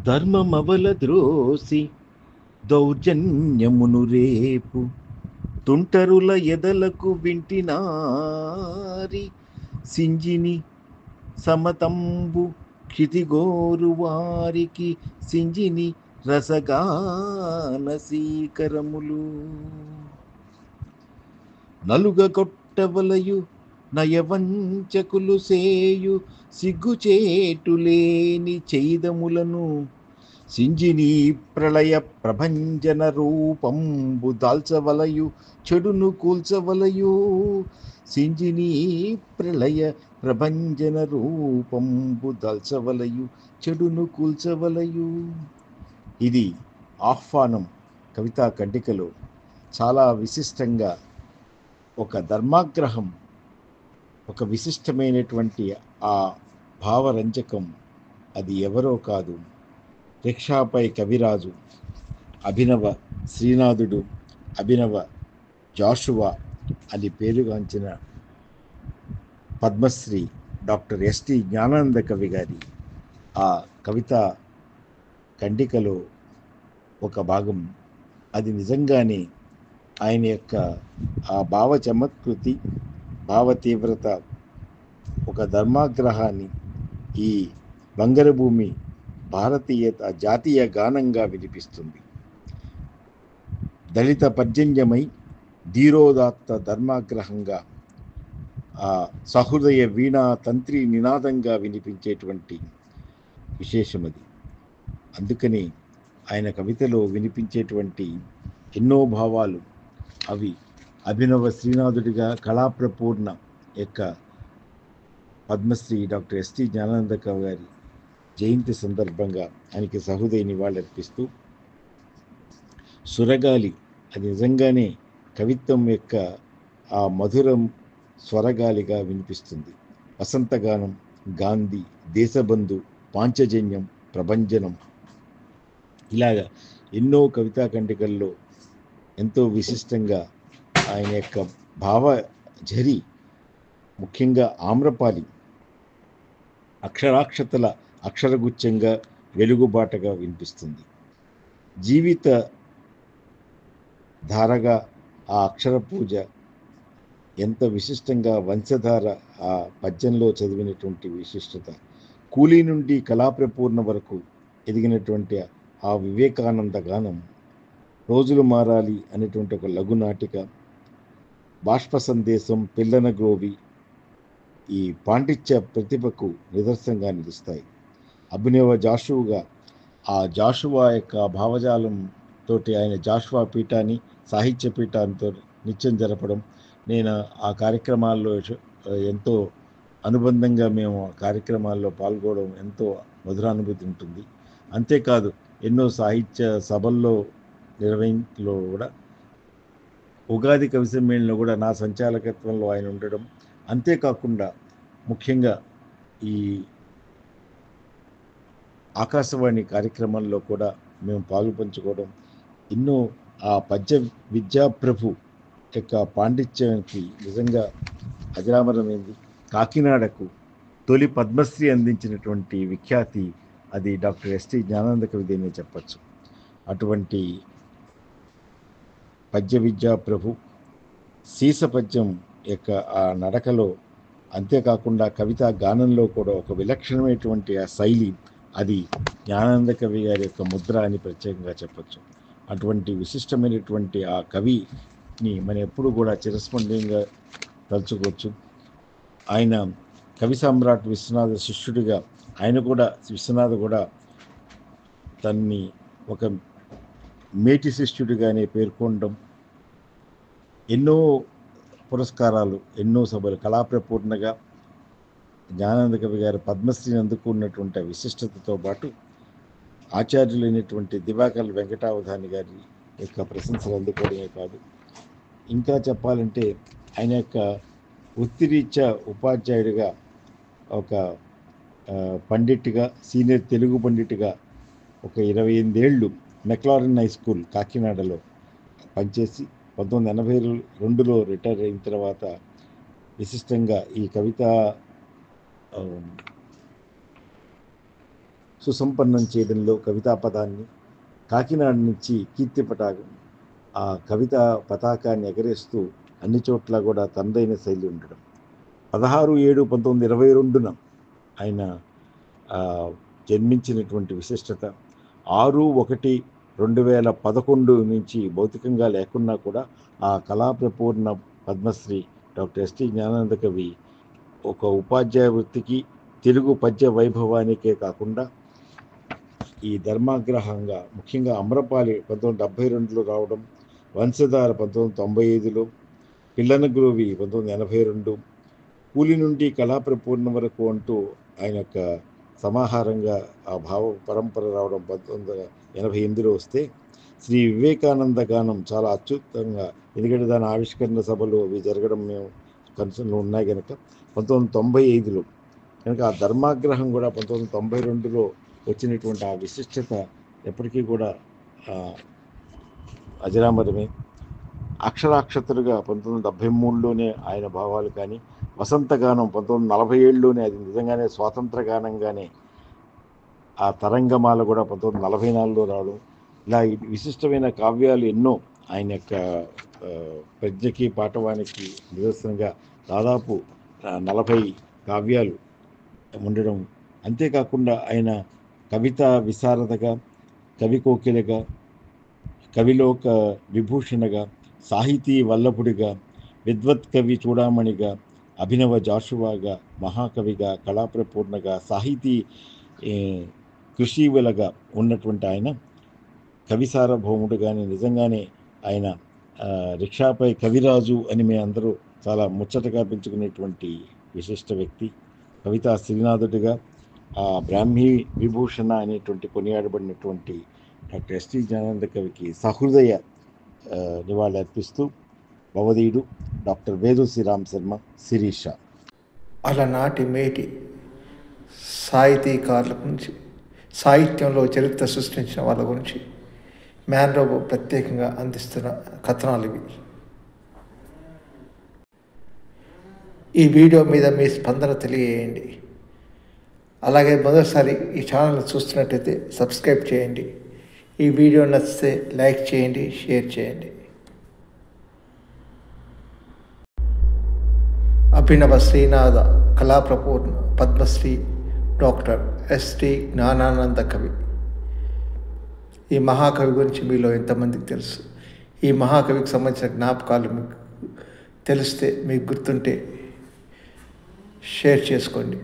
ధర్మమవల ద్రోసి దౌర్జన్యమును రేపు తుంటరుల ఎదలకు వింటినారి సింజిని సమతంబు క్షితిగోరు వారికి సింజిని రసగాన సీకరములు నలుగ కొట్టవలయు నయవంచకులు సేయు సిగ్గుచేటులేని చైదములను సింజినీ ప్రళయ ప్రభంజన రూపంబు దాల్చవలయు చెడును కూల్చవలయు సింజినీ ప్రళయ ప్రభంజన రూపంబు దాల్చవలయు చెడును కూల్చవలయు. ఇది ఆహ్వానం కవితా ఖండికలో చాలా విశిష్టంగా ఒక ధర్మాగ్రహం, ఒక విశిష్టమైనటువంటి ఆ భావరంజకం అది ఎవరో కాదు, రిక్షాపై కవిరాజు, అభినవ శ్రీనాథుడు, అభినవ జాషువా అని పేరుగాంచిన పద్మశ్రీ డాక్టర్ ఎస్టి జ్ఞానానంద కవి గారి ఆ కవిత ఖండికలో ఒక భాగం. అది నిజంగానే ఆయన యొక్క ఆ భావ చమత్కృతి, భావ తీవ్రత, ఒక ధర్మాగ్రహాన్ని ఈ బంగరభూమి భారతీయత జాతీయ గానంగా వినిపిస్తుంది. దళిత పర్జన్యమై ధీరోదాత్త ధర్మాగ్రహంగా ఆ సహృదయ వీణా తంత్రి నినాదంగా వినిపించేటువంటి విశేషమది. అందుకని ఆయన కవితలో వినిపించేటువంటి ఎన్నో భావాలు అవి అభినవ శ్రీనాథుడిగా కళాప్రపూర్ణ యొక్క పద్మశ్రీ డాక్టర్ ఎస్టి జ్ఞానానంద కవి గారి జయంతి సందర్భంగా ఆయనకి సహృదయ నివాళులర్పిస్తూ, సురగాలి అది నిజంగానే కవిత్వం యొక్క ఆ మధురం స్వరగాలిగా వినిపిస్తుంది. వసంతగానం, గాంధీ, దేశబంధు, పాంచజన్యం, ప్రభంజనం, ఇలాగా ఎన్నో కవితా ఖండికల్లో ఎంతో విశిష్టంగా ఆయన యొక్క భావఝరి, ముఖ్యంగా ఆమ్రపాలి అక్షరాక్షతల అక్షరగుచ్ఛంగా వెలుగుబాటగా వినిపిస్తుంది. జీవిత ధారగా ఆ అక్షర పూజ ఎంత విశిష్టంగా వంశధార ఆ పద్యంలో చదివినటువంటి విశిష్టత, కూలీ నుండి కళాప్రపూర్ణ వరకు ఎదిగినటువంటి ఆ వివేకానంద గానం, రోజులు మారాలి అనేటువంటి ఒక లఘునాటిక, బాష్ప సందేశం, పిల్లన గ్రోవి ఈ పాండిత్య ప్రతిభకు నిదర్శనంగా నిలుస్తాయి. అభినవ జాషువుగా ఆ జాషువా యొక్క భావజాలం తోటి ఆయన జాషువా పీఠాన్ని, సాహిత్య పీఠాంతో నిత్యం జరపడం, నేను ఆ కార్యక్రమాల్లో ఎంతో అనుబంధంగా మేము ఆ కార్యక్రమాల్లో పాల్గొనడం ఎంతో మధురానుభూతి ఉంటుంది. అంతేకాదు ఎన్నో సాహిత్య సభల్లో నిర్వహించలో కూడా, ఉగాది కవి సమ్మేళనంలో కూడా నా సంచాలకత్వంలో ఆయన ఉండడం, అంతేకాకుండా ముఖ్యంగా ఈ ఆకాశవాణి కార్యక్రమంలో కూడా మేము పాలు పంచుకోవడం, ఎన్నో ఆ పద్య విద్యాప్రభు యొక్క పాండిత్యానికి నిజంగా అజరామరమైంది. కాకినాడకు తొలి పద్మశ్రీ అందించినటువంటి విఖ్యాతి అది డాక్టర్ ఎస్టి జ్ఞానానంద కవిదేనే చెప్పచ్చు. అటువంటి పద్య విద్యాప్రభు సీస పద్యం యొక్క ఆ నడకలో, అంతేకాకుండా కవితా గానంలో కూడా ఒక విలక్షణమైనటువంటి ఆ శైలి, అది జ్ఞానానంద కవి గారి యొక్క ముద్ర అని ప్రత్యేకంగా చెప్పచ్చు. అటువంటి విశిష్టమైనటువంటి ఆ కవిని మనం ఎప్పుడు కూడా చిరస్మరణీయంగా తలుచుకోవచ్చు. ఆయన కవి సామ్రాట్ విశ్వనాథ శిష్యుడిగా ఆయన కూడా, విశ్వనాథ కూడా తన్ని ఒక మేటి శిష్యుడిగానే పేర్కొనడం, ఎన్నో పురస్కారాలు, ఎన్నో సభలు, కళాప్రపూర్ణగా జ్ఞానానంద కవి గారు పద్మశ్రీని అందుకున్నటువంటి విశిష్టతతో పాటు ఆచార్యులైనటువంటి దివాకర్ వెంకటావధాని గారి యొక్క ప్రశంసలు అందుకోవడమే కాదు, ఇంకా చెప్పాలంటే ఆయన యొక్క వృత్తిరీత్యా ఉపాధ్యాయుడిగా, ఒక పండిట్గా, సీనియర్ తెలుగు పండిట్గా ఒక 28 ఏళ్ళు మెక్లారెన్ హై స్కూల్ కాకినాడలో పనిచేసి 1982లో రిటైర్ అయిన తర్వాత విశిష్టంగా ఈ కవిత సుసంపన్నం చేయడంలో కవితా పదాన్ని కాకినాడ నుంచి కీర్తి పతాకం ఆ కవితా పతాకాన్ని ఎగరేస్తూ అన్ని చోట్ల కూడా తనదైన శైలి ఉండడం. 16/7/1922 ఆయన జన్మించినటువంటి విశిష్టత. 6/1/2011 నుంచి భౌతికంగా లేకున్నా కూడా ఆ కళాప్రపూర్ణ పద్మశ్రీ డాక్టర్ ఎస్టీ జ్ఞానానంద కవి ఒక ఉపాధ్యాయ వృత్తికి, తెలుగు పద్య వైభవానికే కాకుండా ఈ ధర్మాగ్రహంగా ముఖ్యంగా అమ్రపాలి 1972లో రావడం, వంశధార 1995లో, పిల్లనగ్రోవి 1982, కూలి నుండి కళాప్రపూర్ణ వరకు అంటూ ఆయన యొక్క సమాహారంగా ఆ భావ పరంపర రావడం 1988లో వస్తే, శ్రీ వివేకానంద గానం చాలా అత్యుత్తంగా, ఎందుకంటే దాని ఆవిష్కరణ సభలు అవి జరగడం మేము కన్సర్న్లో ఉన్నాయి కనుక 1995లో కనుక ఆ ధర్మాగ్రహం కూడా 1992లో వచ్చినటువంటి ఆ విశిష్టత ఎప్పటికీ కూడా అజరామరమే. అక్షరాక్షతలుగా 1973లోనే ఆయన భావాలు కానీ, వసంతగానం 1947లోనే అది నిజంగానే స్వాతంత్ర గానంగానే ఆ తరంగమాల కూడా 1944లో రావడం, ఇలా విశిష్టమైన కావ్యాలు ఎన్నో ఆయన యొక్క ప్రజ్ఞకి పాటవానికి నిదర్శనంగా దాదాపు 40 కావ్యాలు ఉండడం. అంతేకాకుండా ఆయన కవితా విశారదగా, కవి కోకిలగా, కవిలోక విభూషణగా, సాహితీ వల్లభుడిగా, విద్వత్ కవి చూడామణిగా, అభినవ జాషువాగా, మహాకవిగా, కళాప్రపూర్ణగా, సాహితీ కృషివలగా ఉన్నటువంటి ఆయన కవి సార్వభౌముడుగానే నిజంగానే ఆయన రిక్షాపై కవిరాజు అని మేము అందరూ చాలా ముచ్చటగా పెంచుకునేటువంటి విశిష్ట వ్యక్తి. కవితా శ్రీనాథుడిగా ఆ బ్రాహ్మీ విభూషణ అనేటువంటి కొనియాడబడినటువంటి డాక్టర్ ఎస్టీ జ్ఞానానంద కవికి సహృదయ నివాళి అర్పిస్తూ భవదీయుడు డాక్టర్ వేదూసి రామ్ శర్మ, శిరీష. అలనాటి మేటి సాహితీకారుల గురించి, సాహిత్యంలో చరిత్ర సృష్టించిన వాళ్ళ గురించి మ్యాన్ రోబో ప్రత్యేకంగా అందిస్తున్న కథనాలు ఇవి. ఈ వీడియో మీద మీ స్పందన తెలియజేయండి. అలాగే మొదటిసారి ఈ ఛానల్ చూస్తున్నట్టయితే సబ్స్క్రైబ్ చేయండి. ఈ వీడియో నచ్చితే లైక్ చేయండి, షేర్ చేయండి. అభినవ శ్రీనాథ కళాప్రపూర్ణ పద్మశ్రీ డాక్టర్ ఎస్టీ జ్ఞానానంద కవి. ఈ మహాకవి గురించి మీలో ఎంతమందికి తెలుసు? ఈ మహాకవికి సంబంధించిన జ్ఞాపకాలు మీకు తెలిస్తే, మీకు గుర్తుంటే షేర్ చేసుకోండి.